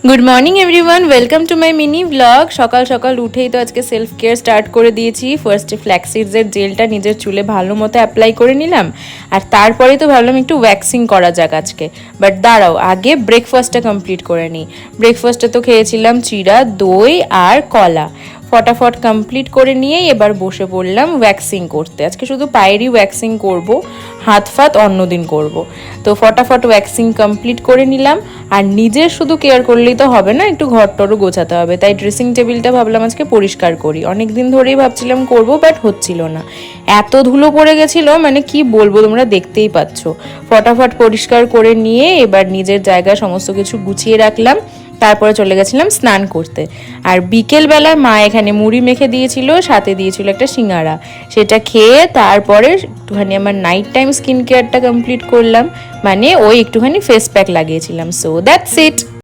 Good morning everyone, welcome to my mini blog. সকাল সকাল উঠেই তো আজকে সেলফ কেয়ার স্টার্ট করে দিয়েছি। ফার্স্টে ফ্ল্যাক্সিডসের জেলটা নিজের চুলে ভালো মতো অ্যাপ্লাই করে নিলাম, আর তারপরে তো ভাবলাম একটু ওয়্যাক্সিং করা যাক আজকে। বাট দাঁড়াও, আগে ব্রেকফাস্টটা কমপ্লিট করে নিই। ব্রেকফাস্টে তো খেয়েছিলাম চিড়া, দই আর কলা। ফটাফট কমপ্লিট করে নিয়েই এবার বসে পড়লাম ওয়্যাক্সিং করতে। আজকে শুধু পায়েরই ওয়্যাক্সিং করব, হাত ফাত অন্যদিন করব। তো ফটাফট ওয়্যাক্সিং কমপ্লিট করে নিলাম। আর নিজের শুধু কেয়ার করলেই তো হবে না, একটু ঘরটরও গোছাতে হবে। তাই ড্রেসিং টেবিলটা ভাবলাম আজকে পরিষ্কার করি। অনেক দিন ধরেই ভাবছিলাম করব, বাট হচ্ছিল না। এত ধুলো পড়ে গেছিল, মানে কি বলবো, তোমরা দেখতেই পাচ্ছ। ফটাফট পরিষ্কার করে নিয়ে এবার নিজের জায়গায় সমস্ত কিছু গুছিয়ে রাখলাম। তারপরে চলে গেছিলাম স্নান করতে। আর বিকেলবেলা মা এখানে মুড়ি মেখে দিয়েছিল, সাথে দিয়েছিল একটা সিঙ্গারা। সেটা খেয়ে তারপরে একটুখানি আমার নাইট টাইম স্কিন কেয়ারটা কমপ্লিট করলাম। মানে ওই একটুখানি ফেস প্যাক লাগিয়েছিলাম। So that's it.